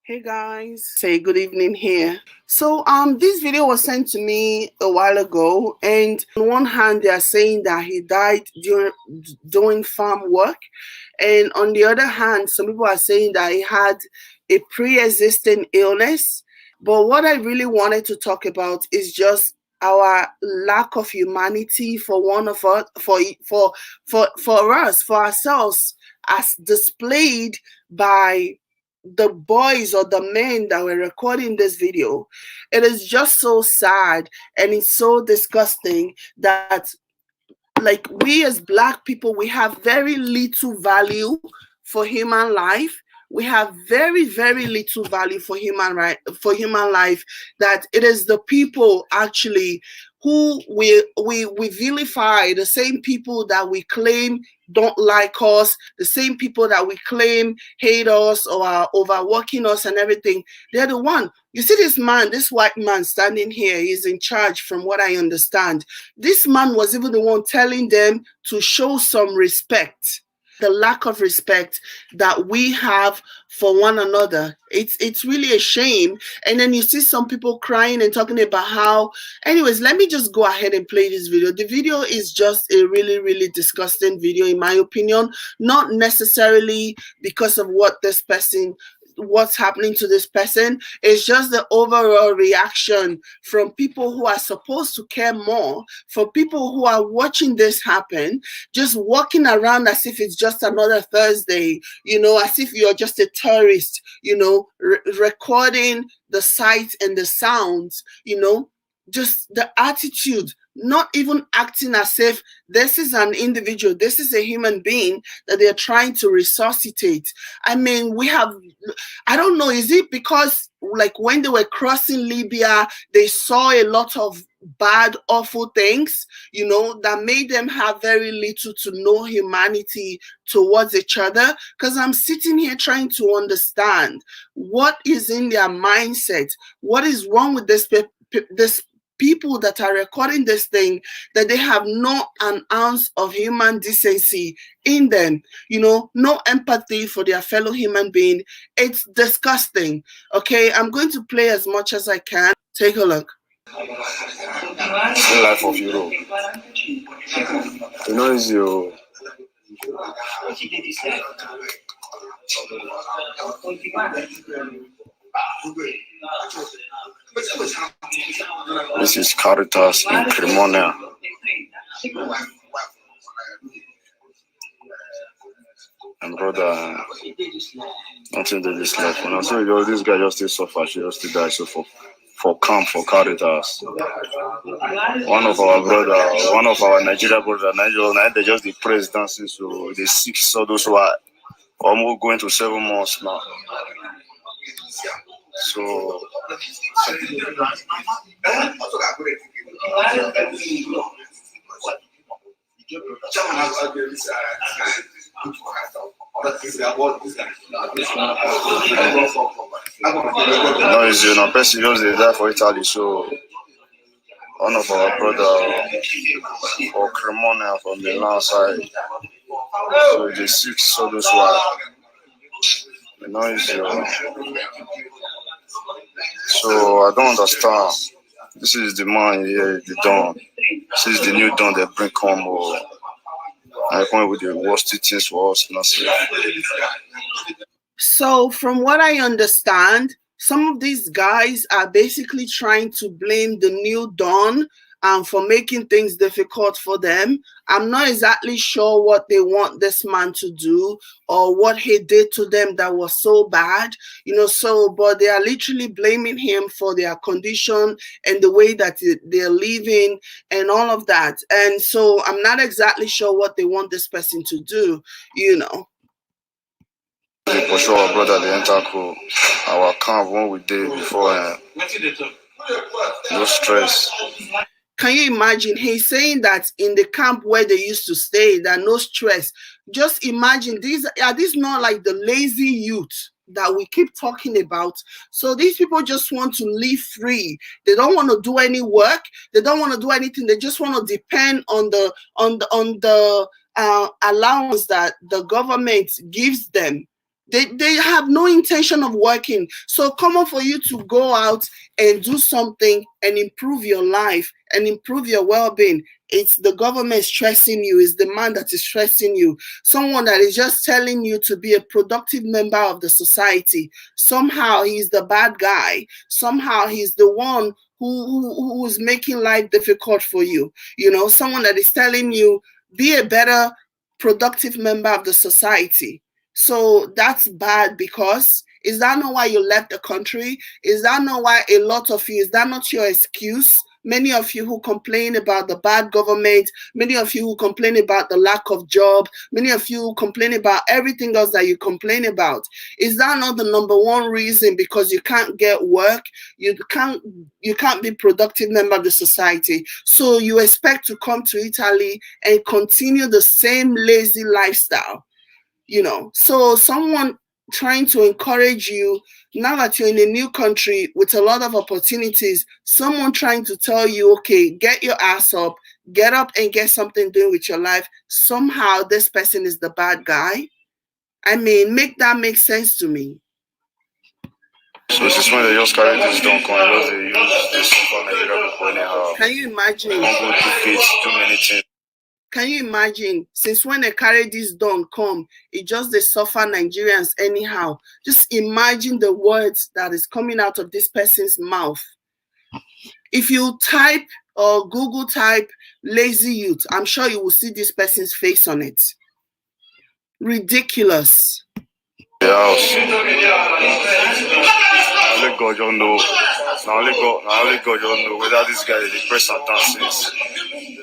Hey guys, say good evening here. So this video was sent to me a while ago, and on one hand they are saying that he died during doing farm work, and on the other hand some people are saying that he had a pre-existing illness. But what I really wanted to talk about is just our lack of humanity for one of us, for us, for ourselves, as displayed by the boys or the men that were recording this video. It is just so sad and it's so disgusting that, like, we as Black people, we have very little value for human life. We have very, very little value for human life, that it is the people actually who we vilify, the same people that we claim don't like us, the same people that we claim hate us or are overworking us and everything. They're the one. You see this man, this white man standing here, he's in charge from what I understand. This man was even the one telling them to show some respect. The lack of respect that we have for one another. It's really a shame. And then you see some people crying and talking about how, anyways, let me just go ahead and play this video. The video is just a really, really disgusting video, in my opinion, not necessarily because of what's happening to this person. It's just the overall reaction from people who are supposed to care more, for people who are watching this happen, just walking around as if it's just another Thursday, as if you're just a tourist, recording the sights and the sounds, just the attitude, not even acting as if this is an individual, this is a human being that they're trying to resuscitate. I mean, I don't know, is it because, like, when they were crossing Libya, they saw a lot of bad, awful things, that made them have very little to no humanity towards each other? Because I'm sitting here trying to understand what is in their mindset, what is wrong with this people that are recording this thing, that they have not an ounce of human decency in them, no empathy for their fellow human being. It's disgusting. Okay, I'm going to play as much as I can. Take a look. The life of Europe. Is you. This is Caritas in Cremona. And brother, nothing did this life. When I say, this guy just still suffer, she just still die. So for camp, for Caritas. One of our Nigeria brothers, they just the president, so they 6 so those who are almost going to 7 months now. So person just they die for Italy. So one of our brother for Cremona from the land side, so the 6 so those who are so I don't understand. This is the man here, the Don. This is the new Don they bring come, or I come with the worst things for us. So from what I understand, some of these guys are basically trying to blame the new Don for making things difficult for them. I'm not exactly sure what they want this man to do or what he did to them that was so bad, but they are literally blaming him for their condition and the way that they're living and all of that. And so I'm not exactly sure what they want this person to do. For sure, our brother, the enter our camp when we did before. No stress. Can you imagine? He's saying that in the camp where they used to stay, that no stress. Just imagine, these not like the lazy youth that we keep talking about. So these people just want to live free. They don't want to do any work. They don't want to do anything. They just want to depend on the allowance that the government gives them. They have no intention of working. So common for you to go out and do something and improve your life and improve your well-being. It's the government stressing you, it's the man that is stressing you, someone that is just telling you to be a productive member of the society. Somehow he's the bad guy. Somehow he's the one who's making life difficult for you. You know, someone that is telling you, be a better productive member of the society. So that's bad. Because is that not why you left the country? Is that not why a lot of you, is that not your excuse? Many of you who complain about the bad government, many of you who complain about the lack of job, many of you who complain about everything else that you complain about, is that not the number one reason? Because you can't get work, you can't be productive member of the society. So you expect to come to Italy and continue the same lazy lifestyle. You know, so someone trying to encourage you now that you're in a new country with a lot of opportunities, someone trying to tell you, okay, get your ass up, get up and get something doing with your life. Somehow this person is the bad guy. I mean, make that make sense to me. So this is when they just carry this dunk on, just they use this for Nigeria people anyhow. Can you imagine? Don't go do face, too many things. Can you imagine? Since when they carry this done come, it just they suffer Nigerians anyhow. Just imagine the words that is coming out of this person's mouth. If you type or Google type lazy youth, I'm sure you will see this person's face on it. Ridiculous. The house. Only God don't know. Only God don't know whether this guy is depressed and dances.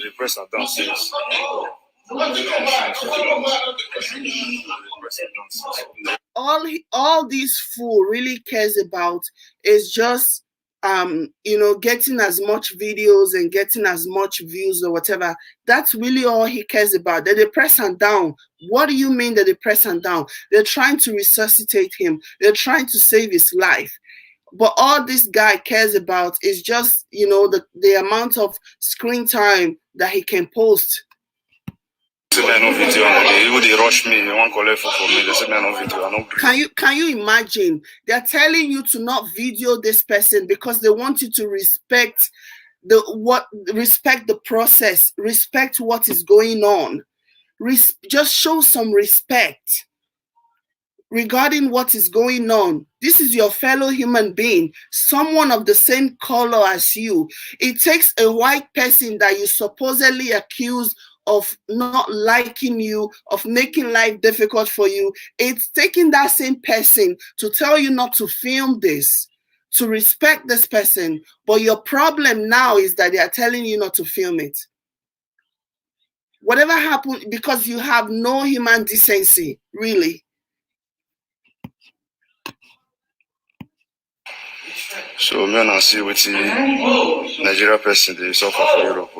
Depressed and dances. All this fool really cares about is just you know, getting as much videos and getting as much views or whatever. That's really all he cares about. They're depressed and down. What do you mean they're depressed and down? They're trying to resuscitate him. They're trying to save his life. But all this guy cares about is just, you know, the amount of screen time that he can post. Can you imagine? They're telling you to not video this person because they want you to respect the process, respect what is going on. Just show some respect regarding what is going on. This is your fellow human being, someone of the same color as you. It takes a white person that you supposedly accuse of not liking you, of making life difficult for you. It's taking that same person to tell you not to film this, to respect this person. But your problem now is that they are telling you not to film it. Whatever happened, because you have no human decency, really. So me and see with the Nigeria person they suffer for Europe.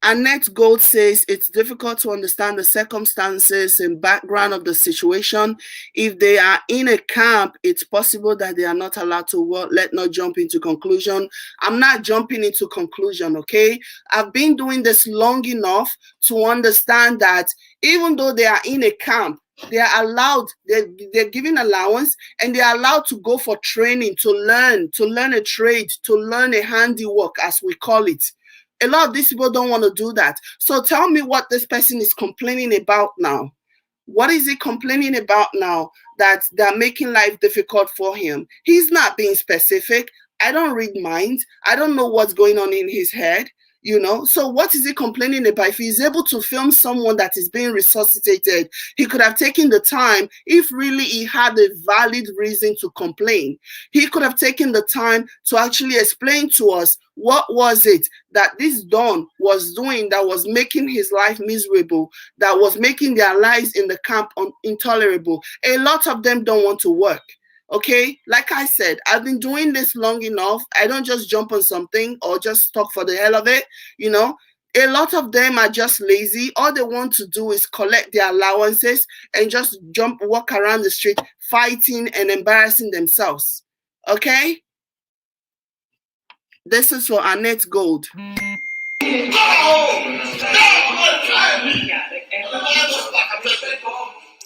Annette Gold says it's difficult to understand the circumstances and background of the situation. If they are in a camp, it's possible that they are not allowed to work. Let's not jump into conclusion. I'm not jumping into conclusion, okay? I've been doing this long enough to understand that even though they are in a camp, they are allowed, they're given allowance, and they're allowed to go for training, to learn a trade, to learn a handiwork, as we call it. A lot of these people don't want to do that. So tell me what this person is complaining about now. What is he complaining about now that they're making life difficult for him? He's not being specific. I don't read minds. I don't know what's going on in his head. You know, so what is he complaining about? If he's able to film someone that is being resuscitated, he could have taken the time. If really he had a valid reason to complain, he could have taken the time to actually explain to us what was it that this Don was doing that was making his life miserable, that was making their lives in the camp intolerable. A lot of them don't want to work. Okay, like I said, I've been doing this long enough. I don't just jump on something or just talk for the hell of it. You know, a lot of them are just lazy. All they want to do is collect their allowances and just walk around the street fighting and embarrassing themselves. Okay, this is for Annette Gold.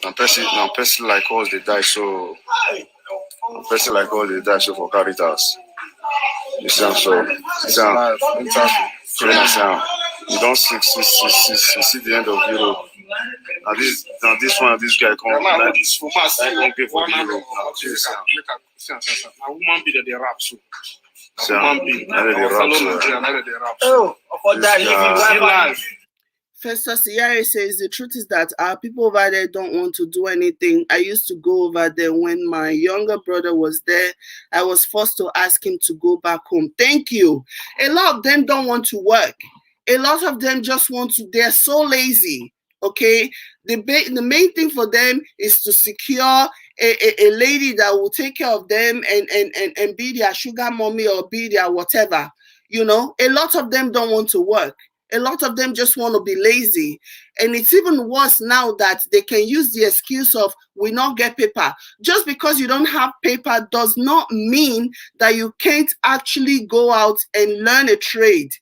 And person like us, they die so. And person like us, they die so for Caritas. You see, so you don't see the end of Europe. Now this one, this guy come like this. I don't pay for the Europe now. A woman be the rap so. Oh, for that Festus Iyare says the truth is that our people over there don't want to do anything. I used to go over there when my younger brother was there. I was forced to ask him to go back home. Thank you. A lot of them don't want to work. A lot of them just want to, they're so lazy. Okay. The main thing for them is to secure a lady that will take care of them and be their sugar mommy or be their whatever. You know, a lot of them don't want to work. A lot of them just want to be lazy. And it's even worse now that they can use the excuse of we not get paper. Just because you don't have paper does not mean that you can't actually go out and learn a trade.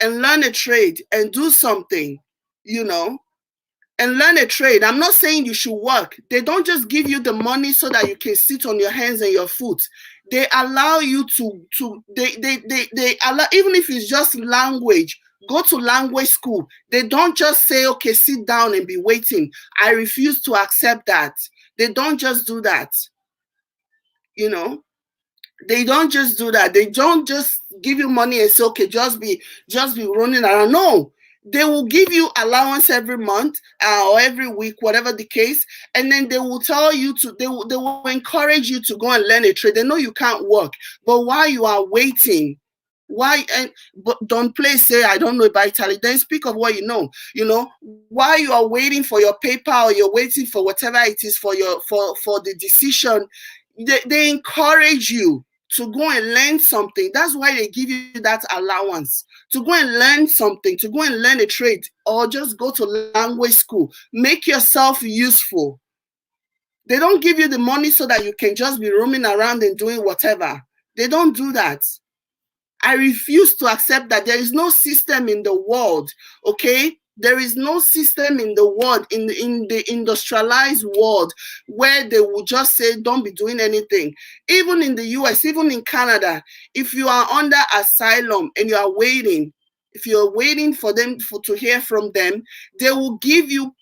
And learn a trade and do something, you know, and learn a trade. I'm not saying you should work. They don't just give you the money so that you can sit on your hands and your foot. They allow you they allow, even if it's just language, go to language school. They don't just say, okay, sit down and be waiting. I refuse to accept that. They don't just do that. You know, they don't just do that. They don't just give you money and say, okay, just be running around. No. They will give you allowance every month or every week, whatever the case, and then they will tell you to, they will encourage you to go and learn a trade. They know you can't work, but while you are waiting, but don't play, say, I don't know about Italy, then speak of what you know. You know, while you are waiting for your paper or you're waiting for whatever it is for the decision, they encourage you to go and learn something. That's why they give you that allowance, to go and learn something, to go and learn a trade, or just go to language school. Make yourself useful. They don't give you the money so that you can just be roaming around and doing whatever. They don't do that. I refuse to accept that. There is no system in the world, okay? There is no system in the world, in the industrialized world, where they will just say, don't be doing anything. Even in the US, even in Canada, if you are under asylum and you are waiting, if you're waiting for them to hear from them, they will give you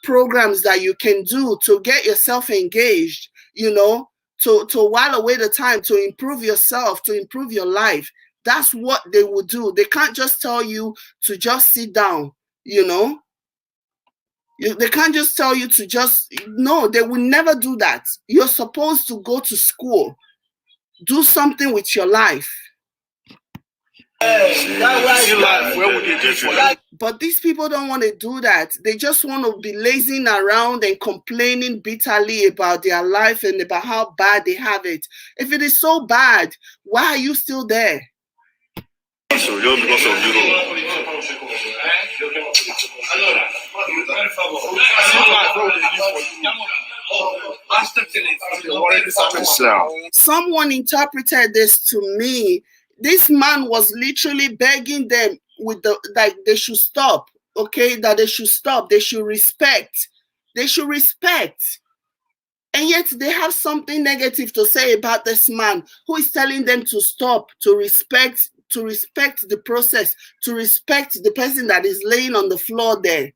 programs that you can do to get yourself engaged, you know, to while away the time, to improve yourself, to improve your life. That's what they will do. They can't just tell you to just sit down, you know. They can't just tell you to just, no, they will never do that. You're supposed to go to school, do something with your life. But these people don't want to do that. They just want to be lazing around and complaining bitterly about their life and about how bad they have it. If it is so bad, why are you still there? So just because of Europe. Someone interpreted this to me. This man was literally begging them with they should stop, okay? That they should stop. They should respect. They should respect. And yet they have something negative to say about this man who is telling them to stop, to respect the process, to respect the person that is laying on the floor there.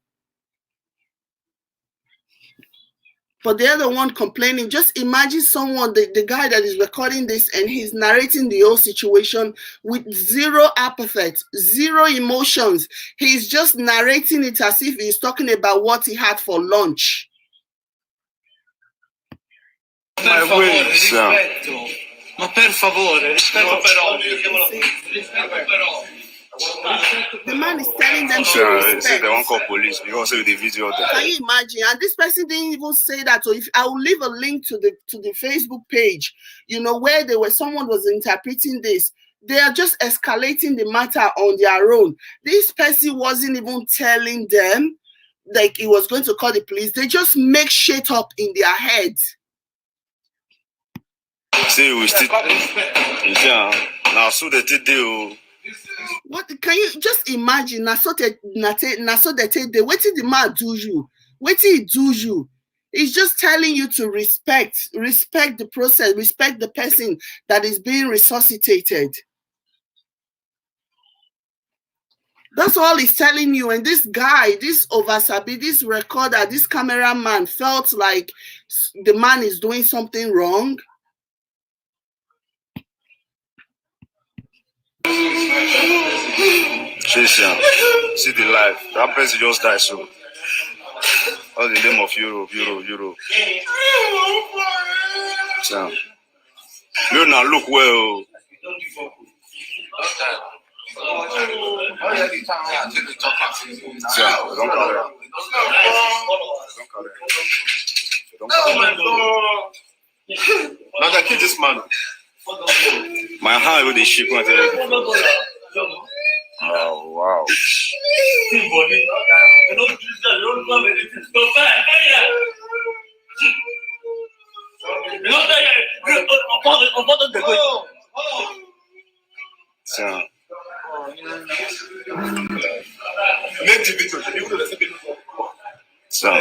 But the other one complaining. Just imagine someone, the guy that is recording this, and he's narrating the whole situation with zero apathy, zero emotions. He's just narrating it as if he's talking about what he had for lunch. Ma per favore, rispetto però. The man is telling them to respect. They won't call police because of the video there. Can you imagine? And this person didn't even say that. So if I will leave a link to the Facebook page, you know, where someone was interpreting this. They are just escalating the matter on their own. This person wasn't even telling them like he was going to call the police. They just make shit up in their heads. See, we still, yeah. Now, so they did do. What can you just imagine? Na so they take the wetin the man do you? Wetin he do you? It's just telling you to respect the process, respect the person that is being resuscitated. That's all he's telling you. And this guy, this Oversabi, this recorder, this cameraman felt like the man is doing something wrong. Christian, see the life. That person just died so. What's the name of Europe? Sam. You now look well. Sam, don't carry. Now, kill this man. My hand with the ship. Oh, wow. So, so. So.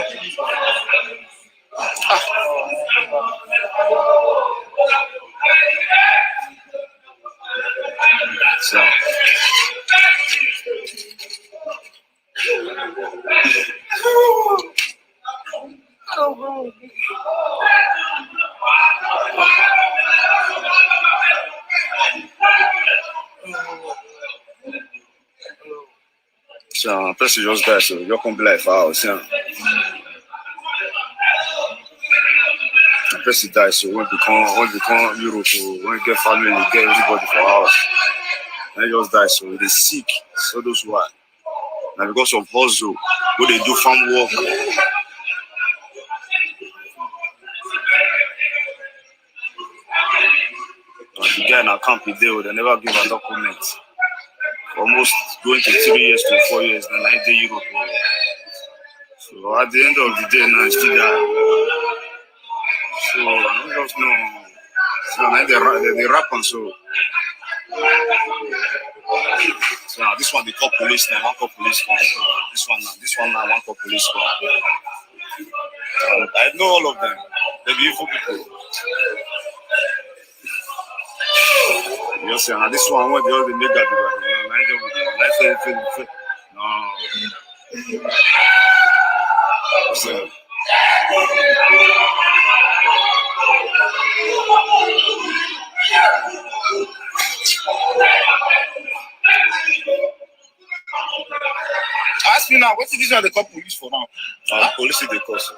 So, person just died, so you're going to be like for hours, yeah. Person died, so when become Europe, when get family, get everybody for hours. And he just died, so they sick. So those who are. And because of hustle, when they do farm work. And the guy in our camp, they never give a document. Almost going to 3 years to 4 years, and I did Europe. So at the end of the day, now I still die. So I don't just know. So now they rap and so. So now this one they call police now, one call police come. This one now, one call police come. I know all of them. They're beautiful people. You see, now this one, what the other make that no. So. Ask me now, what is this one they call police for now? Police is the cause.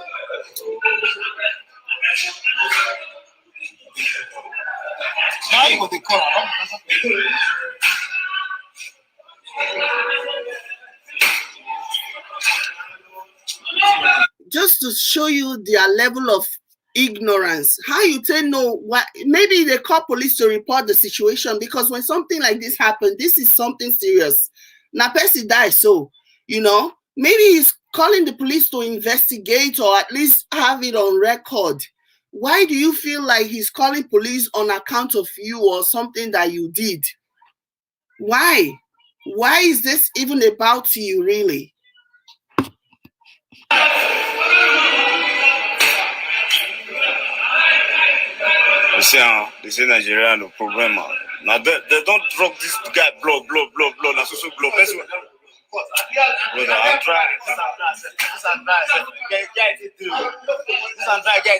Now you what they call. Just to show you their level of ignorance. How you tell no what maybe they call police to report the situation, because when something like this happens, this is something serious. Now person dies, so maybe he's calling the police to investigate or at least have it on record. Why do you feel like he's calling police on account of you or something that you did? Why is this even about you, really? They say Nigeria no problem. Now they don't drop this guy blow. Now so blow. Brother, I'm trying. This and that. Get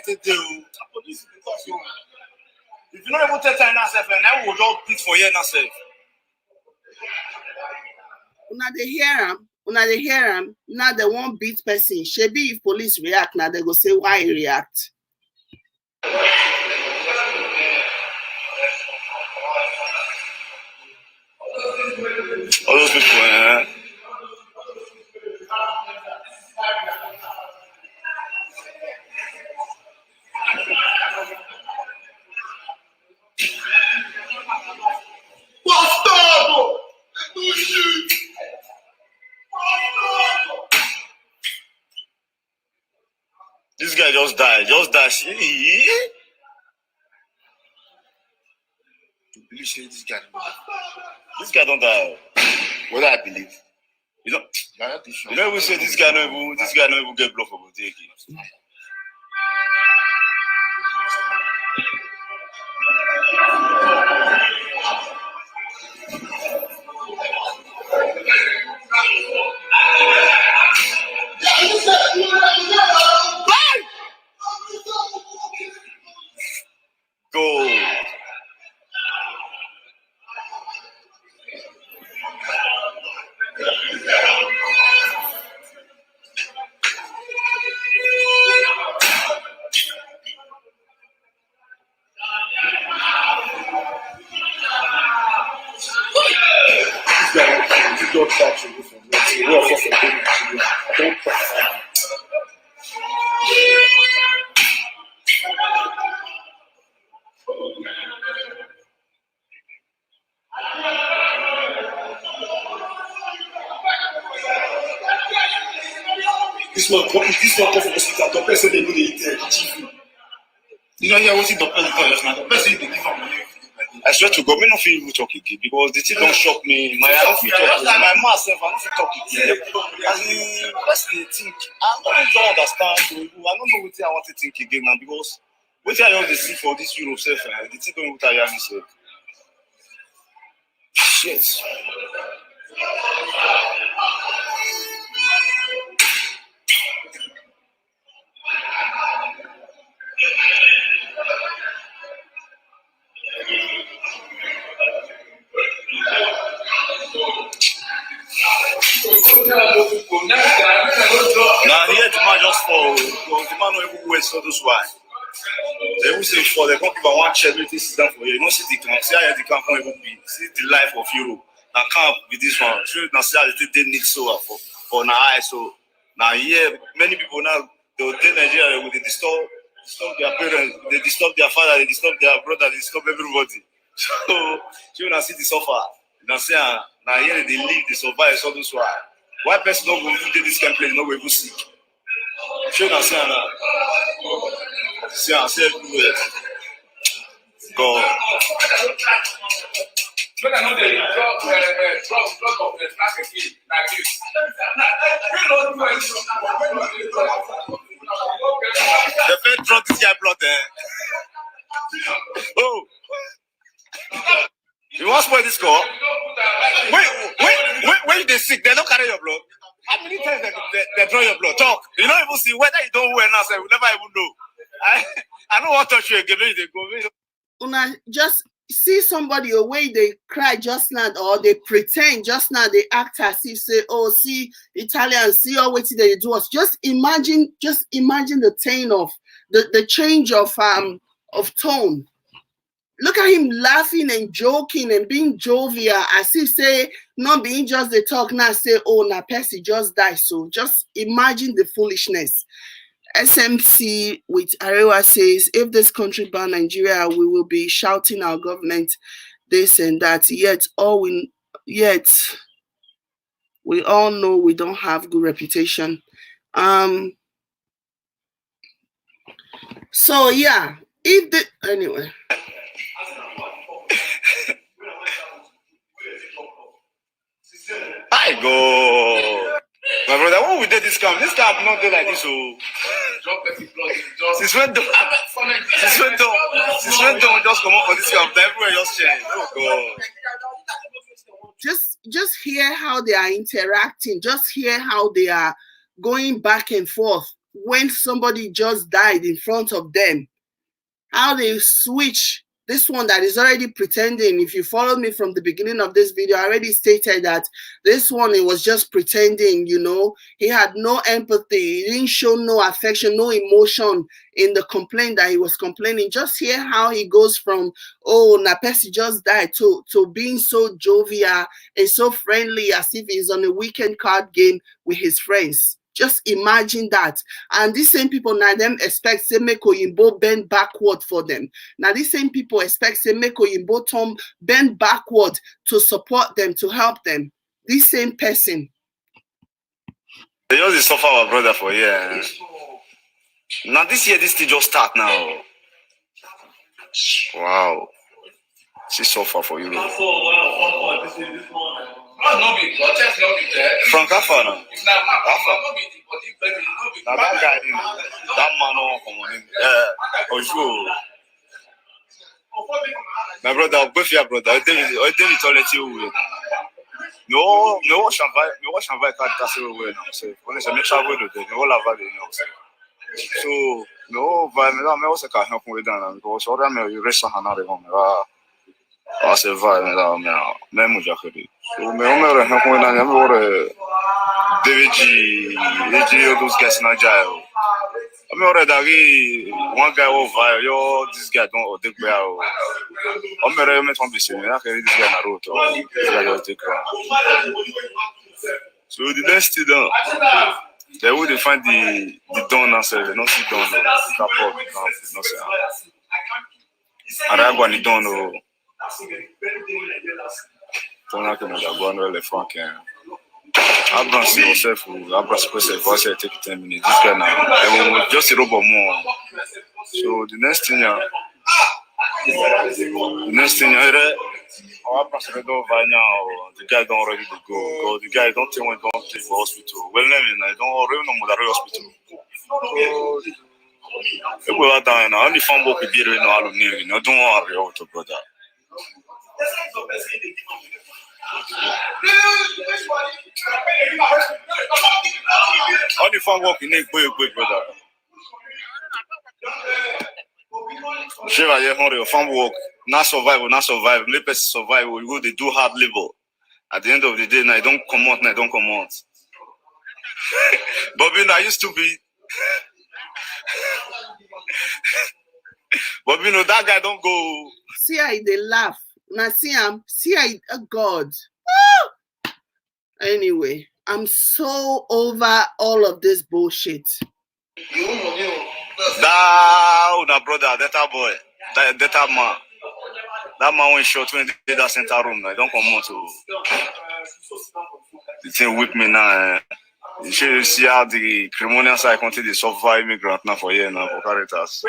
it do. If you don't even take time now, I will just beat for you now, self. Una they hear him. Now they won't beat person. Shebi if police react, now they go say why he react. All those people, This guy just died. See? to believe say this guy. This guy don't die. Whether I believe. You don't even say this guy no even get blood for Boteki. Go. This one come from hospital. Doctor said they know they eat achieve. You know, yeah, what's the doctor tell us now? Doctor said they give am money. I swear to God, me not feel even talk again because the thing don't shock me. My I don't feel talk. My myself, I don't feel talk again. As in, that's the thing. I don't understand. So I don't know what I want to think again now because what I just see for this Europe self, the thing don't even tire me self. Shit. Now here the man just fall. The man not even wait, so that's why. They will say for the come give one check everything sit down for you. You don't see the camp. See how the camp can't even be. See the life of Europe. Now camp with this one. Sure, now see how they need so for now. So now here many people now they will take Nigeria with the disturb their parents, they disturb their father, they disturb their brother, they disturb everybody. So you now see the suffer. Now see now here they live, they survive. So that's why person don't go do this campaign, no go even sick. Sure now see now. See everywhere. God. When I know they drop of the track again, like this. The first drop this guy blood there. Oh. You want to spoil this score? When they sick, they don't carry your blood. How many times they draw your blood? Talk. You don't even see whether you don't wear now, so you never even know. I don't want to touch you again. They go. Una just see somebody away they cry just now or they pretend just now they act as if say, oh, see Italians, see all what they do us. Just imagine the tone of the change of tone. Look at him laughing and joking and being jovial as if say not being just the talk now say, oh, na Percy just died. So just imagine the foolishness. SMC with Arewa says, if this country ban Nigeria, we will be shouting our government this and that. Yet we all know we don't have good reputation. So yeah, anyway. I go. My brother, when we did this camp not do like this. So since when don't just come up for this camp, everywhere just change. Oh God. Just hear how they are interacting, just hear how they are going back and forth when somebody just died in front of them. How they switch. This one that is already pretending, if you followed me from the beginning of this video, I already stated that this one, it was just pretending, you know. He had no empathy. He didn't show no affection, no emotion in the complaint that he was complaining. Just hear how he goes from, oh, na Percy just died, to being so jovial and so friendly as if he's on a weekend card game with his friends. Just imagine that. And these same people now them expect say make Oyinbo bend backward for them. Now these same people expect say make Oyinbo Tom bend backward to support them, to help them. This same person. They just suffer our brother for years. Now this year, this thing just start now. Wow. She suffer for you. From Kafana. That guy, that man, my brother, both your brother, I didn't tolerate you. No, watch and buy card castle away now. So, when it's a mixture with it, no lava, so, no, but me also can't help with that because all them you rest on another one. I say, "Vai, me mujakuri." So, me help with that. Me David those guys na jail. I mean, already one guy over, yo, this guy don't take care of. I'm not met one person. I can't this guy na road. This guy just take care. So the next thing, they would find the dawn answer. They don't see dawn. The couple, no say. And I go on the dawn. Don't like me. I go on the Frank. Abraham see yourself. Abraham supposed to say take 10 minutes. This guy now, just a robot more. So the next thing, Abraham said over now. The guy don't ready to go. Because the guy don't tell when don't take for hospital. Well, I don't already know Mother hospital. So people are down now. Only farm work we did right now. Don't worry about your brother. All the farm work you need quick, brother. Shiva, you farm work, not survive. Make person survive. We go, they do hard labor. At the end of the day, now I don't come out. Bobby, I used to be. Bobby, that guy don't go. See how they laugh. Now see how God. Anyway, I'm so over all of this bullshit. That brother, that boy, that man. That man went short when they did that center room. I don't come out to the thing whip me now. You should see how the criminal side continue to suffer immigrant now for years now for characters.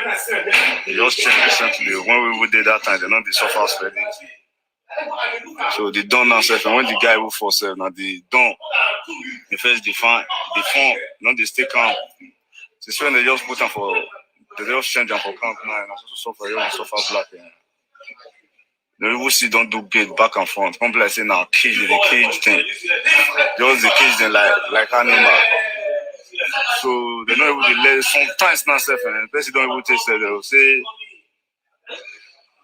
They just changed recently. When we did that time, they know the suffer already. So the don now self, and when the guy will force self, now the don, the first define, the form, not the stay calm. Since when they just put them for, they just change them for camp now, and also suffer, you suffer black. The people see don't do gate back and front. Come like say now cage the cage thing. Just the cage thing like animal. So they don't even let sometimes now self and the person don't even taste it. They'll say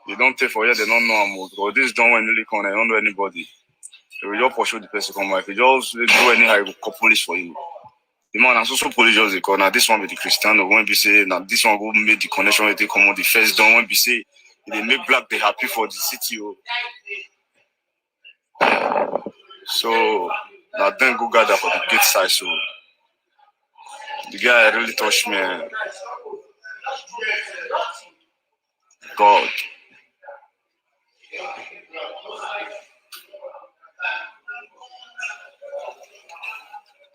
you don't take for you, they don't know more. Or this don't want really come, they don't know anybody. They will just pursue the person come back. If you just do anyhow, you call police for you. The man has also police just because now this one with the Cristiano, when we say now this one go make the connection with the come on the first down, when we say they make black they happy for the city. So now then go gather for the gate side. So the guy really touched me. God.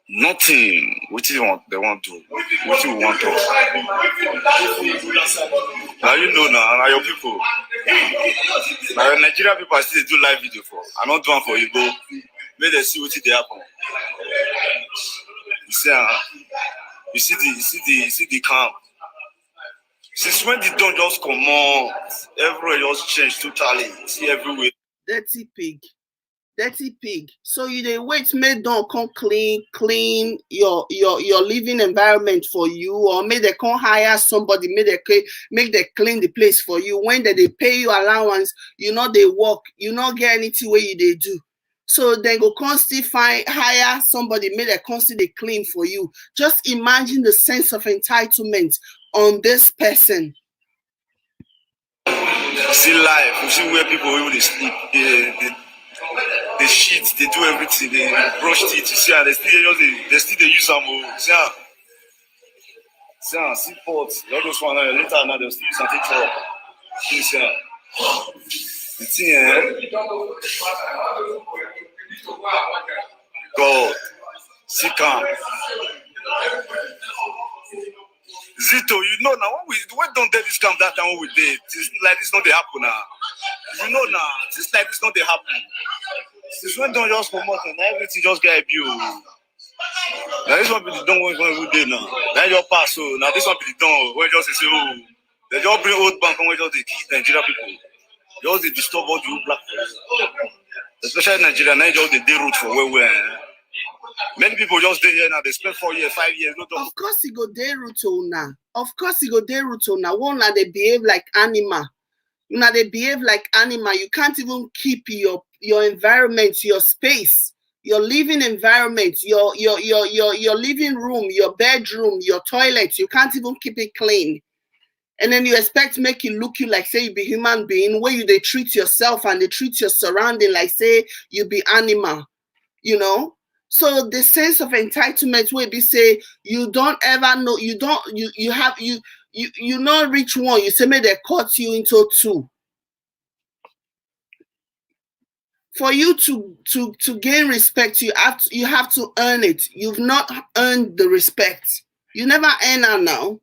Nothing. What do you want? They want to. What do you want to? Now you know now your people. Now Nigerian people still do live video for. I'm not doing for you go. Make them see what they happen. You see the camp. Since when the dawn just come on, everywhere just changed totally. See everywhere. Dirty pig. So you dey wait make dawn come clean your living environment for you, or make they come hire somebody, make they clean the place for you. When they pay you allowance, you know they work, you not get anything where you they do. So they go constantly hire somebody, make they constantly clean for you. Just imagine the sense of entitlement on this person. See life, you see where people really sleep. They shit, they do everything, they brush teeth, you see how they still use them. See pots, all those one later now they'll still use something for. You see the thing, God, see calm. Zito, you know now when don't tell this camp that time when we did, this like this not they happen now. You know now, this like this not they happen. Since when don't just come out and everything just get abused. Now this one be the done when every day now. Now your pass so now this one be the done when just say oh they just bring old bank and when just they keep Nigeria people. Just they disturb all the old black people. Especially Nigeria, now just they root for where. Many people just stay here now, they spend 4 years, 5 years. Of course he go dey root now. Of course he go dey root now. One na they behave like animal. Now they behave like animal. You can't even keep your environment, your space, your living environment, your living room, your bedroom, your toilet. You can't even keep it clean. And then you expect to make it look you like say you be human being, where you they treat yourself and they treat your surrounding like say you be animal, you know? So the sense of entitlement where they say you don't ever know, you not reach one, you say maybe they cut you into two. For you to gain respect, you have to earn it. You've not earned the respect. You never earn it now.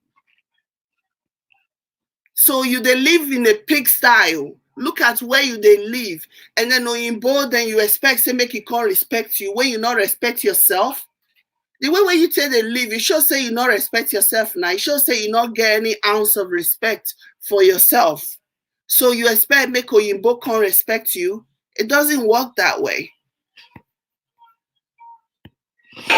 So they live in a pig style. Look at where they live. And then Oyinbo, then you expect to make it call respect you when you not respect yourself. The way where you say they live, you should say you not respect yourself now. You should say you not get any ounce of respect for yourself. So you expect make Oyinbo can respect you. It doesn't work that way. As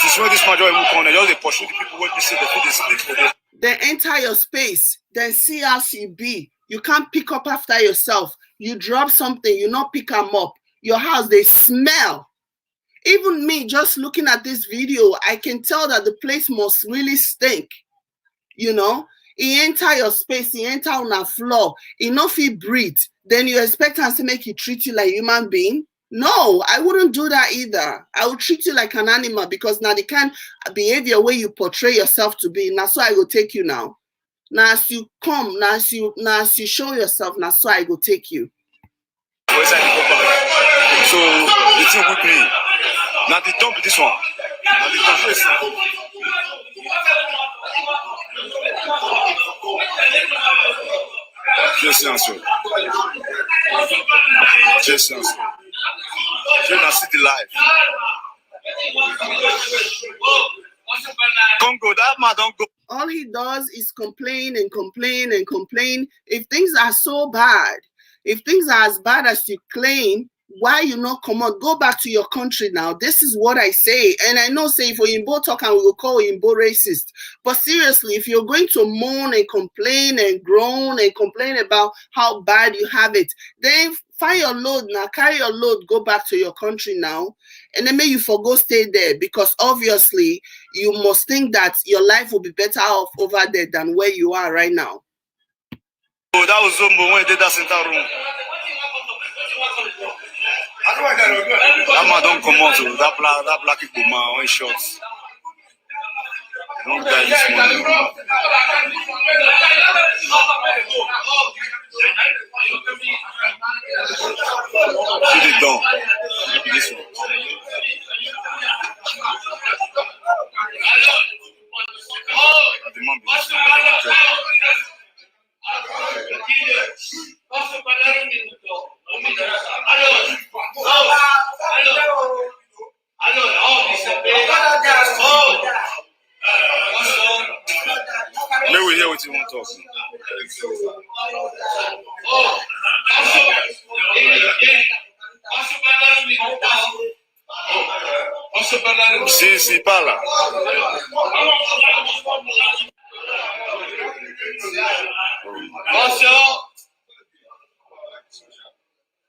this way this majority will come, they pursue the people when you say they sleep for them. Then enter your space, then see as you be. You can't pick up after yourself. You drop something, you not pick them up. Your house, they smell. Even me, just looking at this video, I can tell that the place must really stink. You know, he enter your space, he enter on the floor, he not feel breathe. Then you expect him to make you treat you like a human being? No, I wouldn't do that either. I would treat you like an animal because now the kind of behavior where you portray yourself to be, now so I will take you now. Now as you come, now as you show yourself, now so I will take you. So the thing with me, now they dump this one. Now they dump this one. Just answer. Just answer. Just see the life. Congo, that man don't go. All he does is complain and complain and complain. If things are so bad, if things are as bad as you claim, why you not come out? Go back to your country now. This is what I say. And I know say for Oyinbo talk and we will call Oyinbo racist. But seriously, if you're going to moan and complain and groan and complain about how bad you have it, then find your load now, carry your load, go back to your country now. And then maybe you forgo stay there because obviously you must think that your life will be better off over there than where you are right now. Oh, that was Zombo when he did that center room. That man don't come out, that black people man when shots. Don't die this morning. Put it down. This one. The man be this Posso parlare un minuto? Allora, di sapere. Let me hear what you want to talk. Posso parlare un minuto? Posso parlare un minuto? Sì, parla.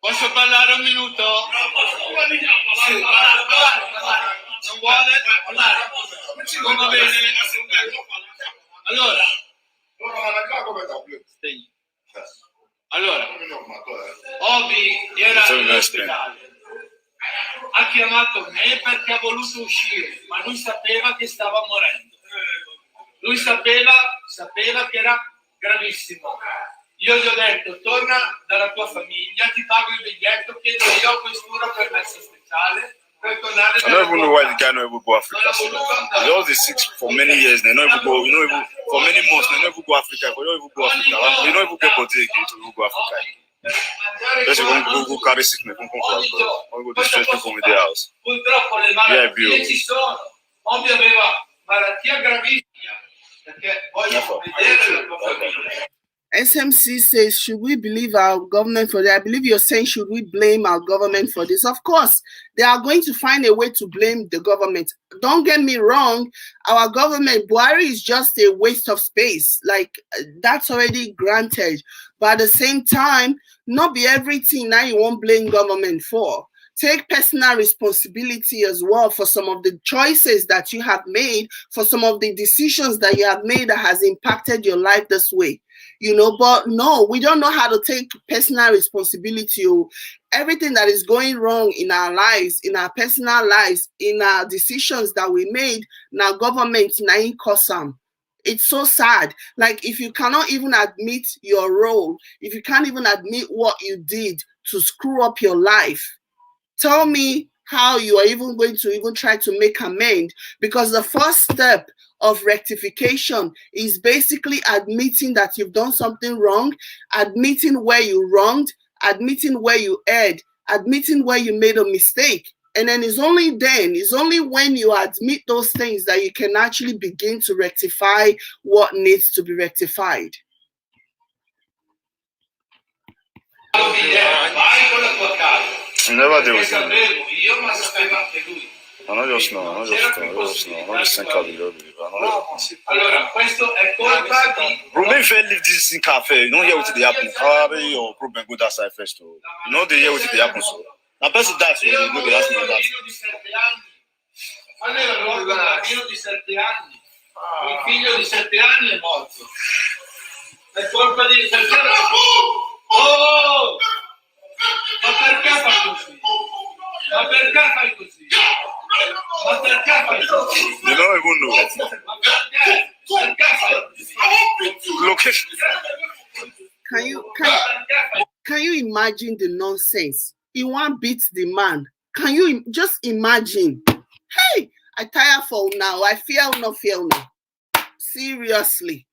Posso parlare un minuto? Sì. Non vuole? Non va bene? Allora, Obi era all'ospedale. Ha chiamato me perché ha voluto uscire, ma lui sapeva che stava morendo. Lui sapeva che era gravissimo. Io gli ho detto, torna dalla tua famiglia, ti pago il biglietto, chiedo io a questura permesso speciale per tornare. I don't even know why the guy not able to go Africa. He was sick for many years. They not able to go. For for many months, they don't even go Africa. We don't even go Africa. We don't even get body again to go Africa. Let's go carry sickness. We go distress people in their house. Purtroppo le malattie ci sono. Obi aveva malattia gravissima perché voglio vedere la tua famiglia. SMC says, should we believe our government for that? I believe you're saying, should we blame our government for this? Of course, they are going to find a way to blame the government. Don't get me wrong. Our government, Buhari, is just a waste of space. Like, that's already granted. But at the same time, not be everything now you won't blame government for. Take personal responsibility as well for some of the choices that you have made, for some of the decisions that you have made that has impacted your life this way. You know, but no, we don't know how to take personal responsibility. Everything that is going wrong in our lives, in our personal lives, in our decisions that we made, now government, now in Kosam. It's so sad. Like, if you cannot even admit your role, if you can't even admit what you did to screw up your life, tell me how you are even going to even try to make amend, because the first step of rectification is basically admitting that you've done something wrong, admitting where you wronged, admitting where you erred, admitting where you made a mistake. And then it's only when you admit those things that you can actually begin to rectify what needs to be rectified. Never deal with him. I don't just know. I just think I'll be able to. Allora, questo è colpa di... Ruben failed leave this in cafe. You don't hear what they happen. Probably your problem go that side first. You know they hear what they happen. So now person that you go to ask me that. Quando era morto un bambino di 7 anni, un figlio di 7 anni è morto. È colpa di 7 anni. Oh! Ma perché fai così? Ma perché fai così? Ma perché fai così? You don't even know. Ma perché? Perché fai così? Location. Can you imagine the nonsense? He won't beat the man. Can you just imagine? Hey, I tire for now. I fear no. Seriously.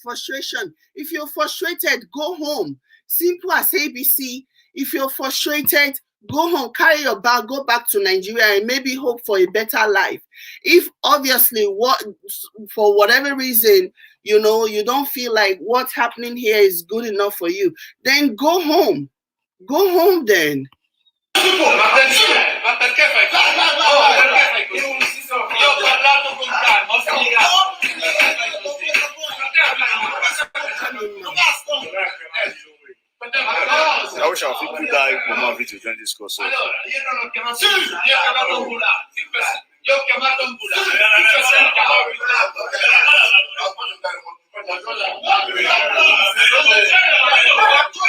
Frustration. If you're frustrated, go home. Simple as ABC. If you're frustrated, go home, carry your bag, go back to Nigeria, and maybe hope for a better life. If obviously for whatever reason, you know, you don't feel like what's happening here is good enough for you, then go home. Go home then. Ma perché fai così? Perché fai così? Io ho parlato con calma, ho spiegato. I wish I could die for my video during this course. Allora, io non ho chiamato ambulanza. Io ho chiamato ambulanza.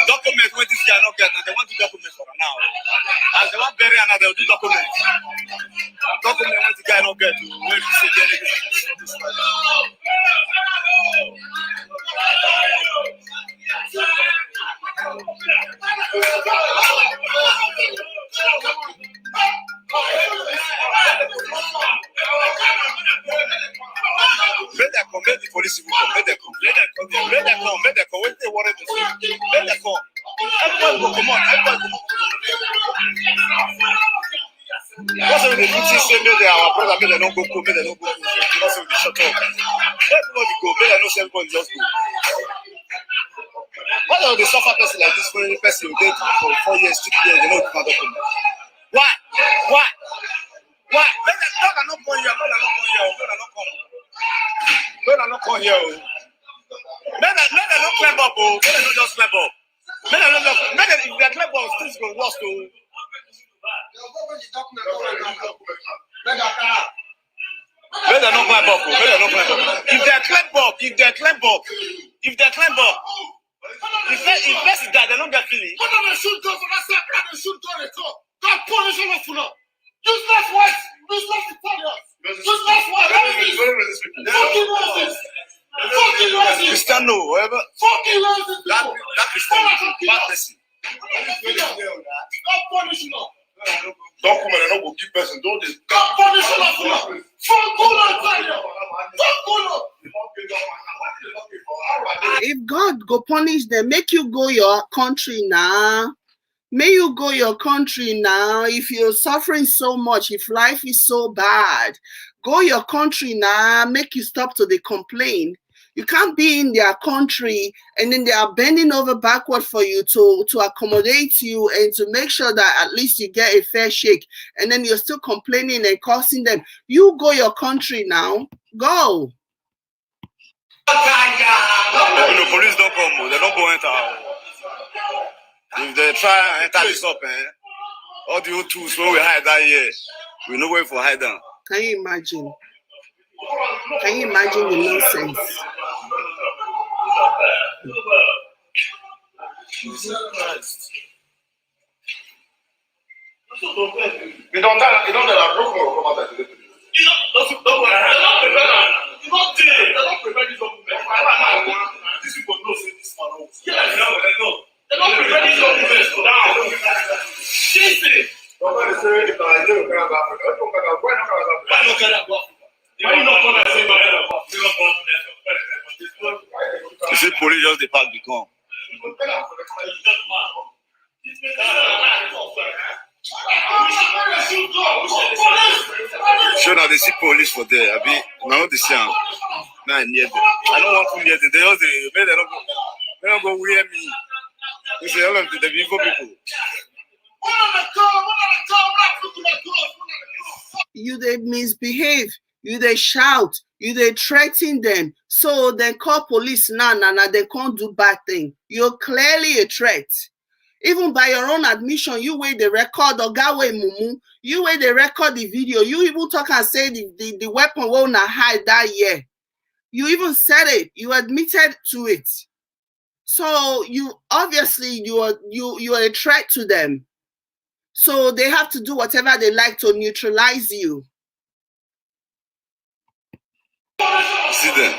Document what this guy not get, and they want to document for now. As they want bury another, they'll do document. Document what the guy not get to where you say Let the police come. Let them come. When they worry to see, let them come. Everybody go, come on. Because of the duty say maybe our brother may they not go. Because of the shut up. Everybody go. May they not say everybody just go. Why don't they suffer person like this for any person who did for 4 years, 2 years, they know it's not document? Why? Let them not come here. Let them not come here. Let them not climb up. Let them not just climb up. Let them if they climb up, things go worse too. Let them not climb up. If they climb up, if person die, they don't get feeling. God punish all of you. Useless words. Useless Italians. Useless words. Fucking nonsense. Cristiano, whatever. Fucking racist. That Cristiano, bad person. Stop punishing us. Don't come and don't keep person. Don't just stop punishing us. Fuck If God go punish them, make you go your country now. May you go your country now. If you're suffering so much, if life is so bad, go your country now. Make you stop to the complain. You can't be in their country and then they are bending over backward for you to accommodate you and to make sure that at least you get a fair shake. And then you're still complaining and cursing them. You go your country now. Go. The police don't come. They don't go enter. If they try and enter this up, all the old tools where we hide that year, we know where for hide them. Can you imagine? Can you imagine the nonsense? You don't that broken. These people know this man. Yeah, no. They're not preventing your investors now. Listen. Why not say You see, police just the park become. Sure, now they see police for there. I mean, now they see them. Now I near them. I don't want to hear them. They just they don't go wear me. They say all of the evil people. You they misbehave, you they shout, you they threaten them. So they call police now, they can't do bad thing. You're clearly a threat. Even by your own admission, you weigh the record or Gawe Mumu, you weigh the record the video, you even talk and say the weapon will not hide that year. You even said it, you admitted to it. So you obviously you are a threat to them. So they have to do whatever they like to neutralize you. See them.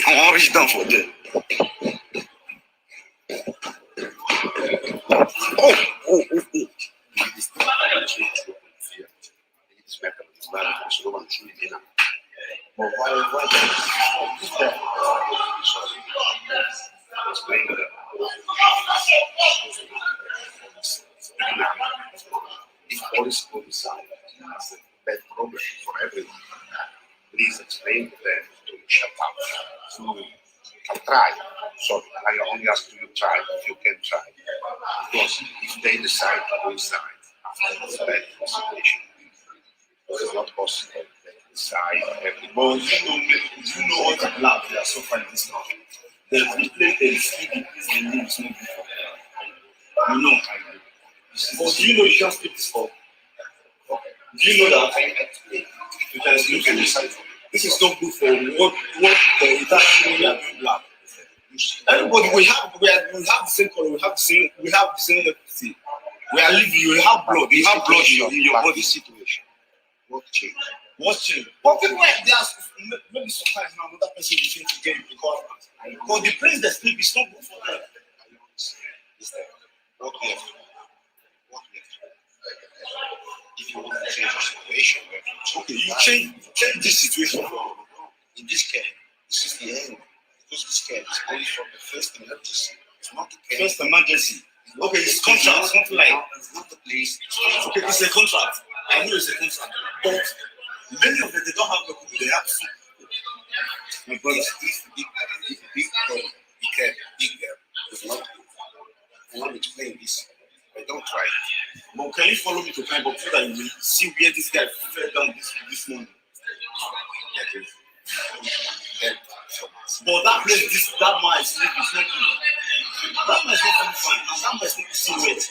I'm always done for that. If police go decide it's a bad problem for everyone, please explain to them to shut up. I'll try. Sorry, I only ask you to try if you can try. Because if they decide to go inside after this bad situation, it's not possible. They decide everyone. You know what the blood they are suffering this now. They replay the CD, the names no before. You know. But do you know you can't speak this for? Do you know that? You can look at this. This is not good for what the international media are doing black. Everybody we have the same color, we have the same ethnicity. We are living, you have blood in your body situation. What changed? What changed? But people like that, maybe sometimes now another person will change to get it because but the place they sleep is not good for them. What we have to do? If you want to change the situation, okay, you change this situation. In this case, this is the end. Because this case is only from the first emergency. It's not the case. First emergency. Okay, it's contract, something like. It's not the place. Okay, it's a contract. I know it's a contract, but many of them they don't have documents. They have some. My brother, if big problem became bigger, it's not. I want to explain this. I don't try. But can you follow me to find out so that you will see where this guy fell down this morning? That is. But that place, that man is not good. That man is not coming fine. And that man is not eating wet.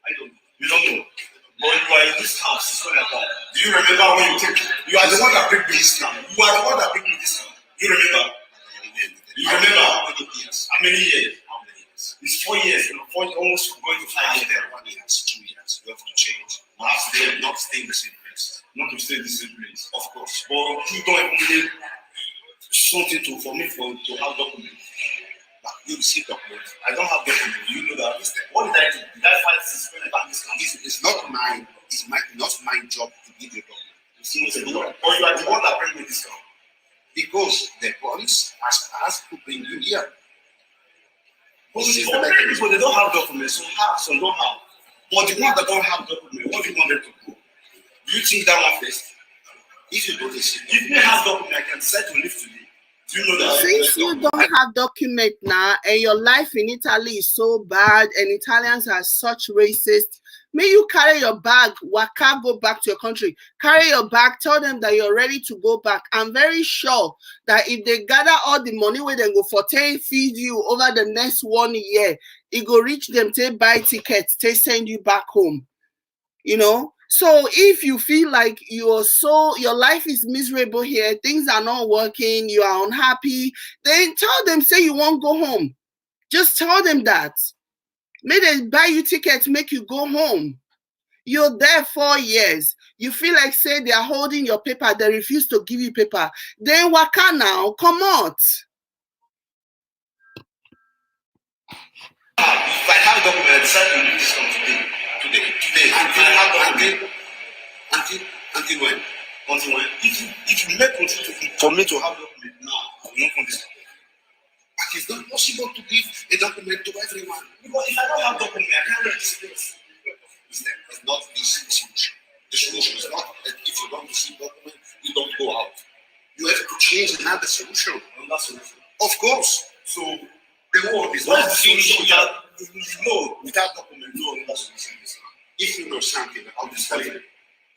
I don't. You don't know. But you are in this house. It's not like that. Do you remember when you are the one that bring me this now? You are the one that bring me this now. You remember? You remember how many years? How many years? It's 4 years. Almost going to 5 years. 1 year, 2 years. You have to change. Not stay in the same place. Not to stay in the same place. Of course. But you don't even need something for me to have documents. But you receive documents. I don't have documents. You know that. What did I do? Did I fight this when I got this country? It's not mine. It's not my job to give you documents. Or you are the one that bring me this country. Because the police has asked to bring you here. But people they don't have documents, some don't have. But the ones that don't have documents, what do you want them to do? Do you think that one first? If you don't receive If they have documents, I can decide to live today. Do you know that? Since you don't have document now and your life in Italy is so bad and Italians are such racist, may you carry your bag, waka, go back to your country. Carry your bag, tell them that you're ready to go back. I'm very sure that if they gather all the money where they go for feed you over the next 1 year, it go reach them, they buy tickets, they send you back home. You know? So if you feel like your life is miserable here, things are not working, you are unhappy, then tell them, say you won't go home. Just tell them that. May they buy you tickets, make you go home. You're there 4 years. You feel like, say, they are holding your paper, they refuse to give you paper. Then waka now, come out. If I have document, I decide to leave this country today. Until when? Until when? If you make control for me to have document now, I will not come this country. But it's not possible to give a document to everyone. Because if I don't have document, I can't leave this place. It's not this solution. The solution is not that if you don't receive document, you don't go out. You have to change another solution. Another solution. Of course. So the world is what not is the solution? No, without document, no another solution. If you know something about Italy,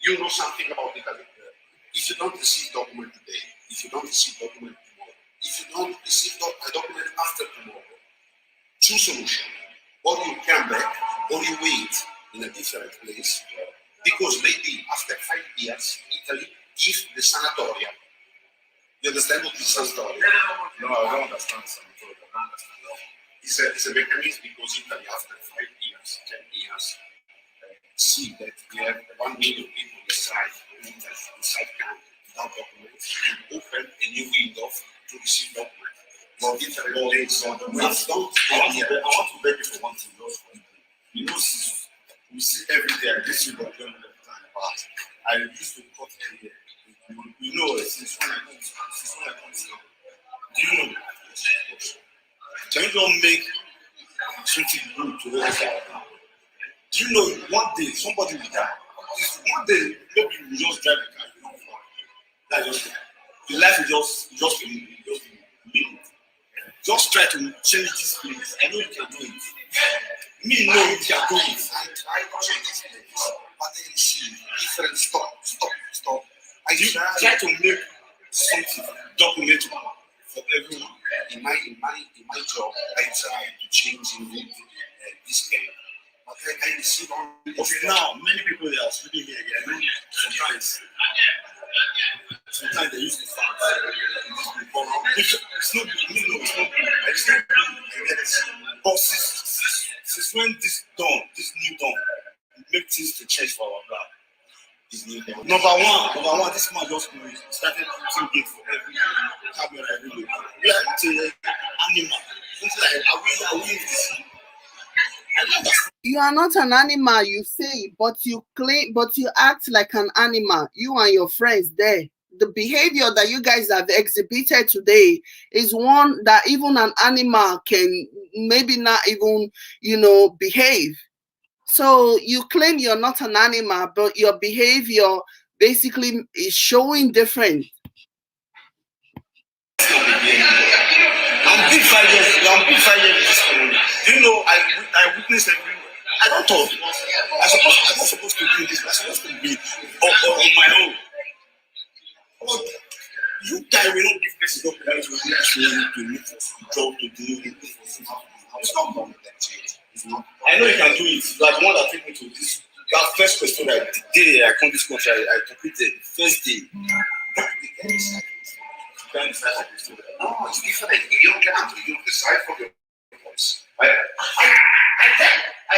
you know something about Italy. If you don't receive document today, if you don't receive document tomorrow, if you don't receive a document after tomorrow, two solutions. Or you come back, or you wait in a different place, because maybe after 5 years, Italy gives the sanatoria. You understand what is sanatoria? No, I don't understand sanatoria. I don't understand that. It's a mechanism because Italy, after 5 years, 10 years, see that we have 1 million people inside country without documents, and open a new window to receive documents. Well, Italy, I want to beg you for one thing. You know, we see every day, I listen to them every time. But I used to cut every day. You know, since when I come to do you know? Can you don't make something good to the side? Do you know one day somebody will die? One day maybe you just drive a car, you know, that's just the life is just me. Just try to change this place. I know you can do it. Me know you can do it. I try to change this place, but then see different stop. I try to make something documentable for everyone. In my job, I try to change this game. But I receive only. Okay, now many people they are speaking here again. Sometimes they used to fight. It's not good. It's not good. It's not good. But since when this new dawn, make things to change for our blood. Number one, this man just started putting gate for every camera everywhere. We are not an animal. Something like, are we this? You are not an animal, you say, but you claim, but you act like an animal. You and your friends there, the behavior that you guys have exhibited today is one that even an animal can maybe not even, behave. So you claim you're not an animal, but your behavior basically is showing different. I'm big 5 years. I'm big 5 years in this community. Do you know I witnessed every. I don't talk. I'm not supposed to do this. I'm supposed to be on my own. But you guys will not give person opportunity to look for job to do. It's not common. It's not. I know you can do it. You are the one that took me to this. That first question that the day I come to this country, I completed the first day. No, it's different. You don't get into you decide for your voice. I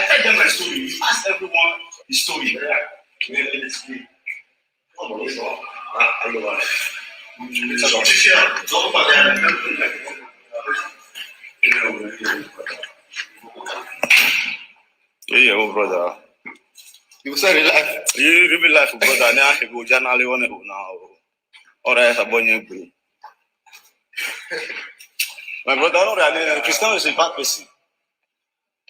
tell them my story. You ask everyone the story. Yeah, oh brother. You say life. You live life, brother. Now I go generally on it now. Or I have a my brother, no, Christian is a bad person.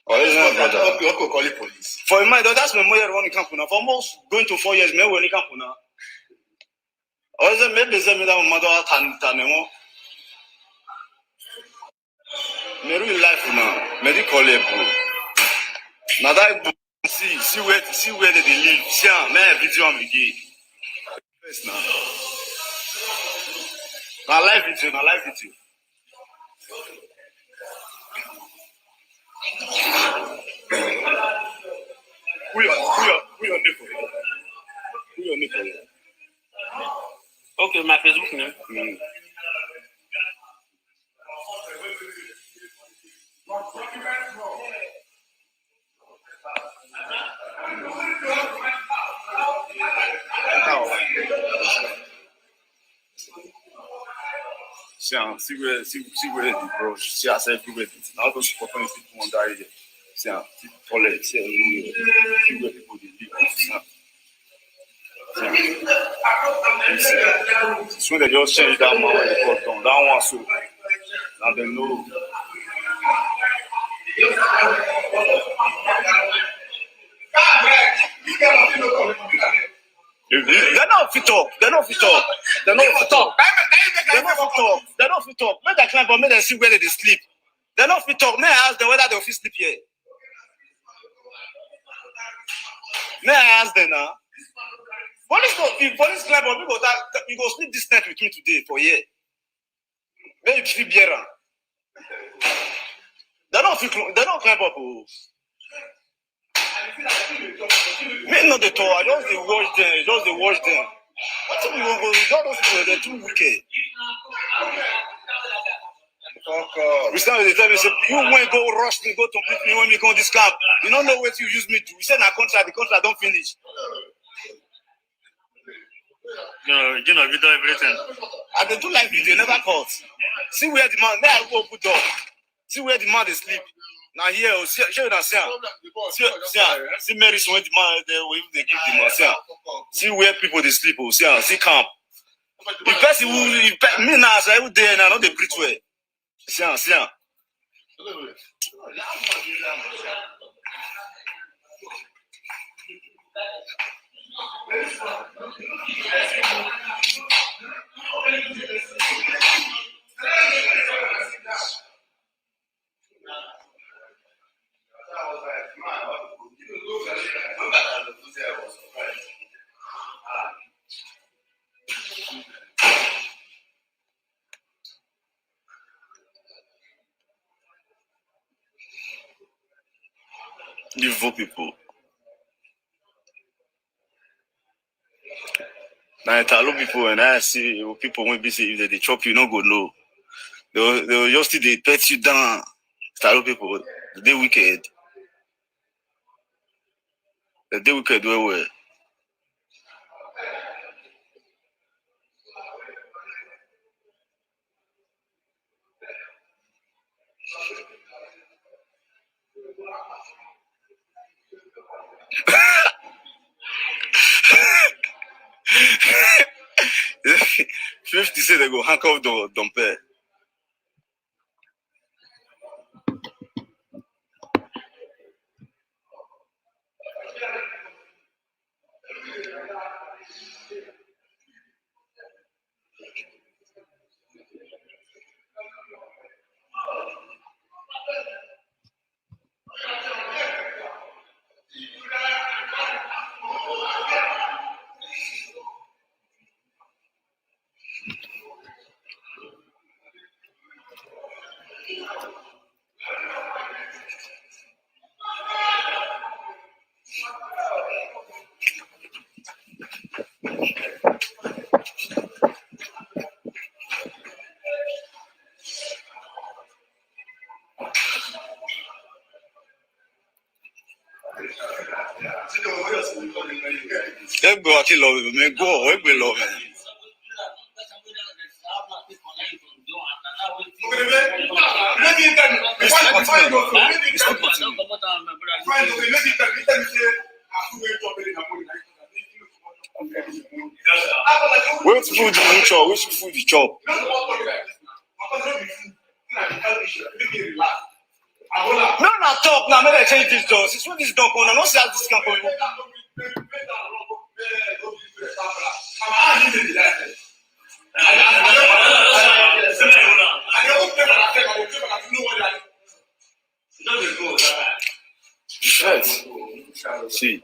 Or is my brother? Okay, call the police. For my that's my mother running camp now. For almost going to 4 years, me running camp now. Or is it maybe that my mother can me real life now. Me call it bro. Now that see where they live. See, me video am again. First now. Now live video. Who your neighbor? Okay, my Facebook name. See where the bro. See I said everywhere. Now those people on that area. See toilet. See where people they live. So they just change that man when they cut down. That one so now they know. They're not fit up. Make that climb, but make them see where they sleep. They're not fit up. May I ask them whether they fit sleep here? May I ask them now? Police climb, but we go sleep this night with me today for here. Maybe sleep here. They're not climb up. Me not the tour. I just they watch them. What do you go? Those people they're too wicked. We start with the time. Say you won't go rush me, go complete me when we go this camp. You don't know what you use me to. We said the contract don't finish. No, we do everything. And they do like video, never caught. See where the man. There I go put up. See where the man is sleep. Now here, see Mary when the man they give the man. See where people they sleep. See camp. The person who me now so every day now not the breathe way. See. The Vo people. Now Italo people and I see people when be say if they chop you no go no. They'll just they pet you down. Italo people, they wicked. They wicked well. if they say they go handcuff the dumper. Go actually love me. Go, we love me. Which food you chop? Which food you chop? No, not talk. Now, maybe I change this door. Since when this door going, I don't see how this can go. Yes. See.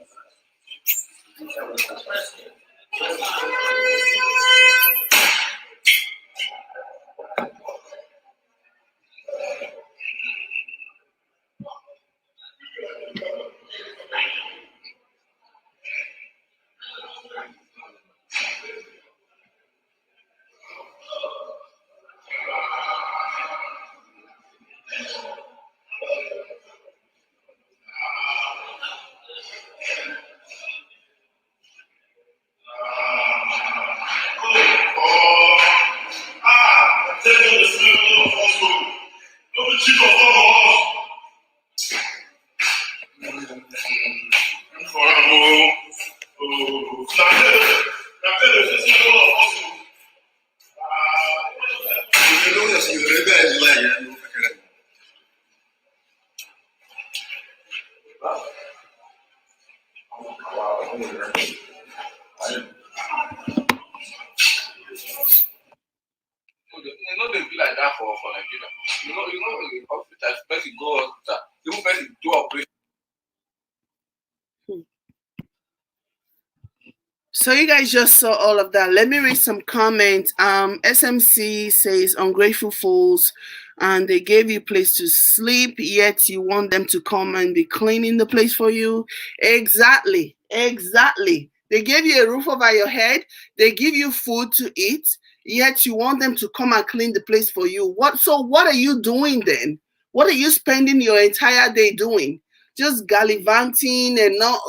So you guys just saw all of that. Let me read some comments. SMC says ungrateful fools, and they gave you a place to sleep, yet you want them to come and be cleaning the place for you. Exactly. They gave you a roof over your head, they give you food to eat, yet you want them to come and clean the place for you. What are you doing then? What are you spending your entire day doing? Just gallivanting and not,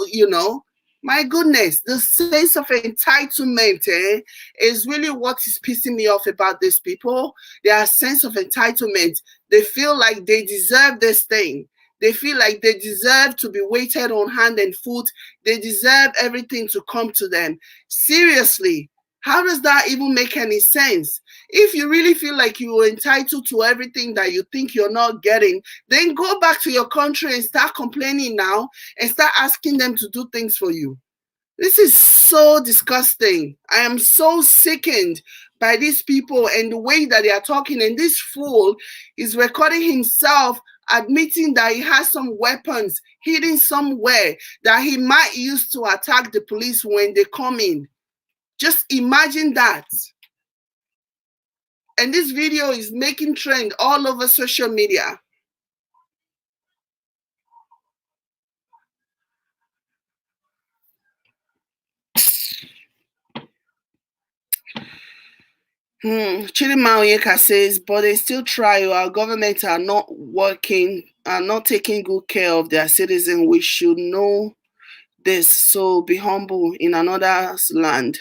my goodness, the sense of entitlement is really what is pissing me off about these people. Their sense of entitlement. They feel like they deserve this thing. They feel like they deserve to be waited on hand and foot. They deserve everything to come to them. Seriously, how does that even make any sense? If you really feel like you are entitled to everything that you think you're not getting, then go back to your country and start complaining now and start asking them to do things for you. This is so disgusting. I am so sickened by these people and the way that they are talking. And this fool is recording himself admitting that he has some weapons hidden somewhere that he might use to attack the police when they come in. Just imagine that. And this video is making trend all over social media. Chidima Onyeka says, but they still try. Our government are not taking good care of their citizens. We should know this. So be humble in another's land.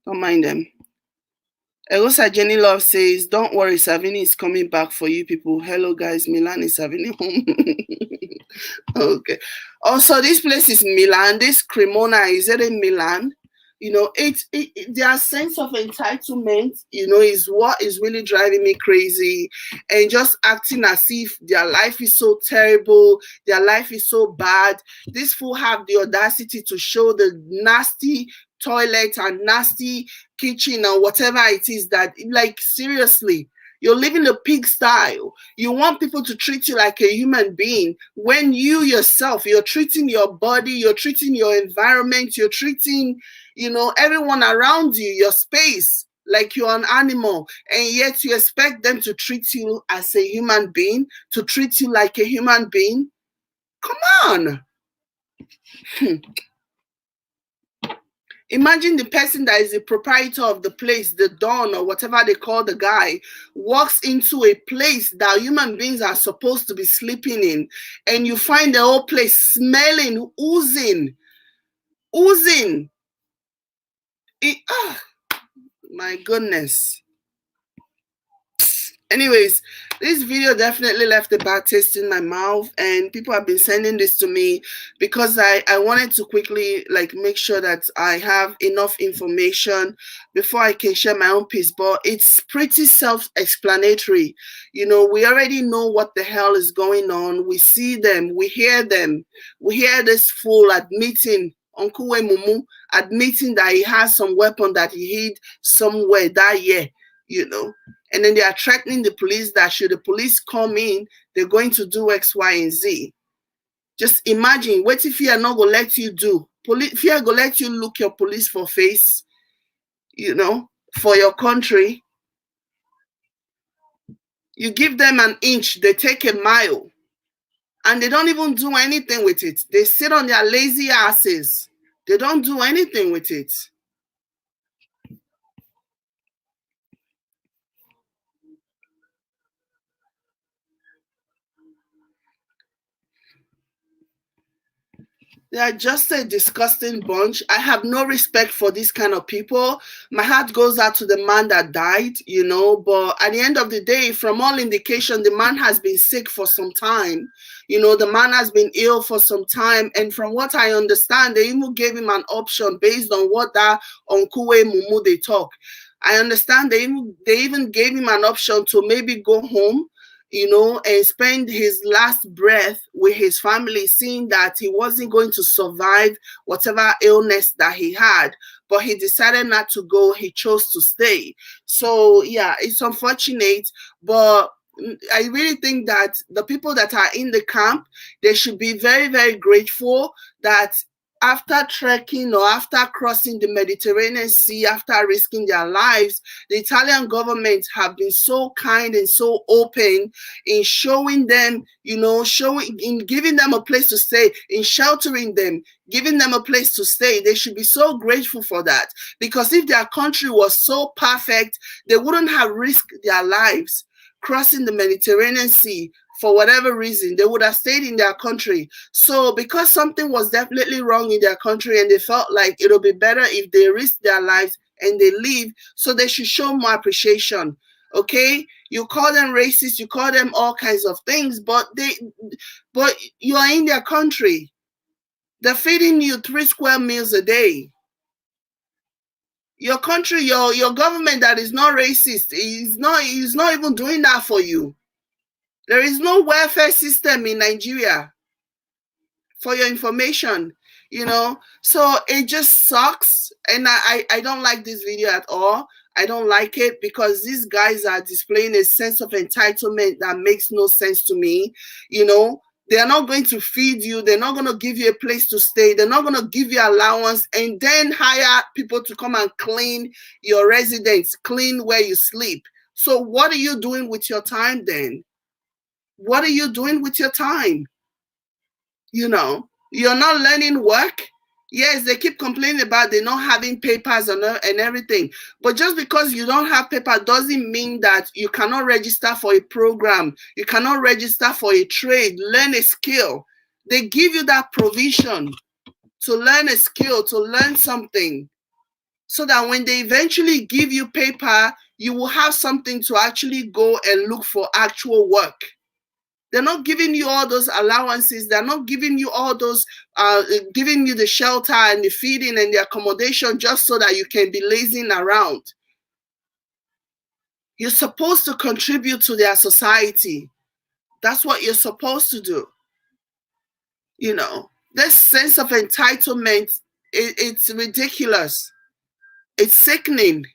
Don't mind them. Egosa Jenny Love says, don't worry, Savini is coming back for you people. Hello guys, Milan is Savini home. Okay. Also, this place is Milan. This Cremona, is it in Milan? You know, their sense of entitlement, you know, is what is really driving me crazy. And just acting as if their life is so terrible, their life is so bad. These fool have the audacity to show the nasty toilet and nasty kitchen or whatever it is that, like, seriously. You're living a pig style. You want people to treat you like a human being when you yourself, you're treating your body, you're treating your environment, you're treating, you know, everyone around you, your space, like you're an animal. And yet you expect them to treat you as a human being, to treat you like a human being. Come on. Imagine the person that is the proprietor of the place, the don or whatever they call the guy, walks into a place that human beings are supposed to be sleeping in, and you find the whole place smelling, oozing. My goodness. Anyways, this video definitely left a bad taste in my mouth, and people have been sending this to me because I wanted to quickly like make sure that I have enough information before I can share my own piece. But it's pretty self-explanatory. You know, we already know what the hell is going on. We see them, we hear them. We hear this fool admitting, Uncle Mumu admitting that he has some weapon that he hid somewhere that year, you know. And then they are threatening the police that should the police come in, they're going to do X, Y, and Z. Just imagine, what if fear not gonna let you do? Fear gonna let you look your police for face, you know, for your country. You give them an inch, they take a mile. And they don't even do anything with it. They sit on their lazy asses. They don't do anything with it. They are just a disgusting bunch. I have no respect for these kind of people. My heart goes out to the man that died, you know, but at the end of the day, from all indication, the man has been sick for some time. You know, the man has been ill for some time. And from what I understand, they even gave him an option based on what that Onkuwe Mumu they talk. I understand they even gave him an option to maybe go home, you know, and spend his last breath with his family, seeing that he wasn't going to survive whatever illness that he had. But he decided not to go. He chose to stay. So, yeah, it's unfortunate. But I really think that the people that are in the camp, they should be very, very grateful that after trekking or after crossing the Mediterranean Sea, after risking their lives, the Italian government have been so kind and so open in showing them, you know, in giving them a place to stay, in sheltering them, giving them a place to stay. They should be so grateful for that, because if their country was so perfect, they wouldn't have risked their lives crossing the Mediterranean Sea. For whatever reason, they would have stayed in their country. So because something was definitely wrong in their country and they felt like it'll be better if they risk their lives and they leave, so they should show more appreciation. Okay? You call them racist, you call them all kinds of things, but you are in their country. They're feeding you 3 square meals a day. Your country, your government that is not racist is not even doing that for you. There is no welfare system in Nigeria, for your information, you know. So it just sucks. And I don't like this video at all. I don't like it because these guys are displaying a sense of entitlement that makes no sense to me. You know, they're not going to feed you. They're not going to give you a place to stay. They're not going to give you allowance and then hire people to come and clean your residence, clean where you sleep. So what are you doing with your time then? What are you doing with your time? You know, you're not learning work. Yes, they keep complaining about they not having papers and everything. But just because you don't have paper doesn't mean that you cannot register for a program. You cannot register for a trade, learn a skill. They give you that provision to learn a skill, to learn something, so that when they eventually give you paper, you will have something to actually go and look for actual work. They're not giving you all those allowances. They're not giving you all those, giving you the shelter and the feeding and the accommodation just so that you can be lazing around. You're supposed to contribute to their society. That's what you're supposed to do. You know, this sense of entitlement, it's ridiculous. It's sickening.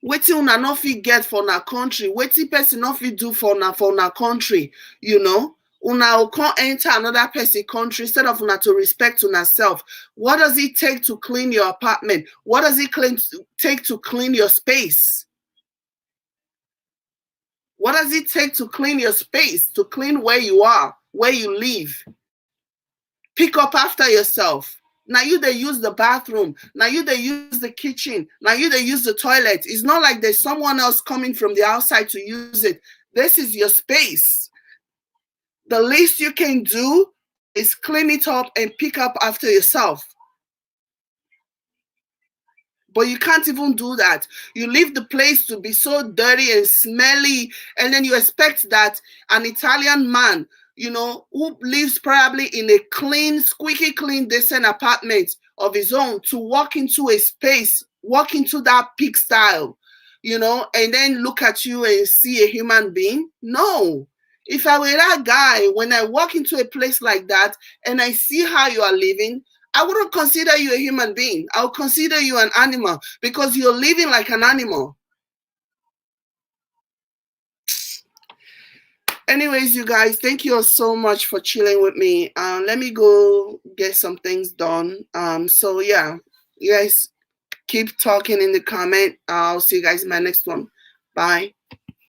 Wetin una no fit get for na country, wetin person no fit do for na country, you know. Una can't enter another person country instead of una to respect una self. What does it take to clean your apartment? What does it take to clean your space? What does it take to clean your space, to clean where you are, where you live? Pick up after yourself. Now you they use the bathroom. Now you they use the kitchen. Now you they use the toilet. It's not like there's someone else coming from the outside to use it. This is your space. The least you can do is clean it up and pick up after yourself. But you can't even do that. You leave the place to be so dirty and smelly, and then you expect that an Italian man, you know, who lives probably in a clean, squeaky clean, decent apartment of his own, to walk into a space, walk into that pig style, you know, and then look at you and see a human being? No. If I were that guy, when I walk into a place like that and I see how you are living, I wouldn't consider you a human being. I would consider you an animal, because you're living like an animal. Anyways, you guys, thank you all so much for chilling with me. Let me go get some things done. So yeah, you guys keep talking in the comment. I'll see you guys in my next one. Bye.